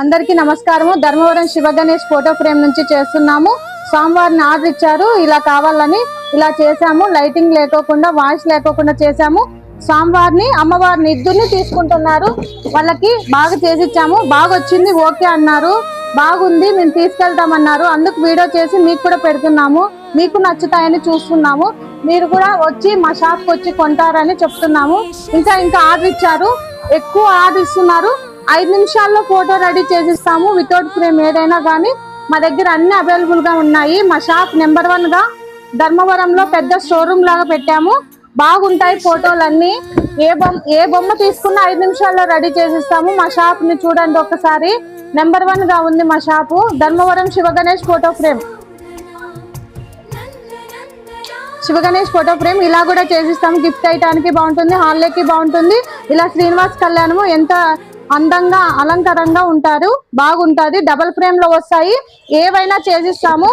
అందరికీ నమస్కారము. Dharmavaram Shiva Ganesh photo frame నుంచి చేస్తున్నాము. స్వామివారిని ఆర్డర్ ఇచ్చారు, ఇలా కావాలని ఇలా చేసాము. లైటింగ్ లేకోకుండా, వాయిస్ లేకోకుండా చేసాము. స్వామివారిని అమ్మవారిని ఇద్దరిని తీసుకుంటున్నారు. వాళ్ళకి బాగా చేసిచ్చాము, బాగా వచ్చింది, ఓకే అన్నారు, బాగుంది, మేము తీసుకెళ్తామన్నారు. అందుకు వీడియో చేసి మీకు కూడా పెడుతున్నాము. మీకు నచ్చుతాయని చూస్తున్నాము. మీరు కూడా వచ్చి మా షాప్కి వచ్చి కొంటారని చెప్తున్నాము. ఇంకా ఆర్డర్ ఇచ్చారు, ఎక్కువ ఆర్డర్ ఇస్తున్నారు. 5 నిమిషాల్లో ఫోటో రెడీ చేసిస్తాము. వితౌట్ ఫ్రేమ్ ఏదైనా కానీ మా దగ్గర అన్ని అవైలబుల్ గా ఉన్నాయి. మా షాప్ నెంబర్ 1 గా ధర్మవరంలో పెద్ద షోరూమ్ లాగా పెట్టాము. బాగుంటాయి ఫోటోలన్నీ. ఏ బొమ్మ తీసుకున్నా 5 నిమిషాల్లో రెడీ చేసిస్తాము. మా షాప్ ని చూడండి ఒకసారి. నెంబర్ 1 గా ఉంది మా shop. Dharmavaram Shiva Ganesh photo frame. Shiva Ganesh photo frame ఇలా కూడా చేసిస్తాము. గిఫ్ట్ అయ్యడానికి బాగుంటుంది, హాల్లోకి బాగుంటుంది. ఇలా శ్రీనివాస్ కళ్యాణము ఎంత అందంగా అలంకారంగా ఉంటారు, బాగుంటది. డబల్ ఫ్రేమ్ లో వస్తాయి, ఏవైనా చేసిస్తాము.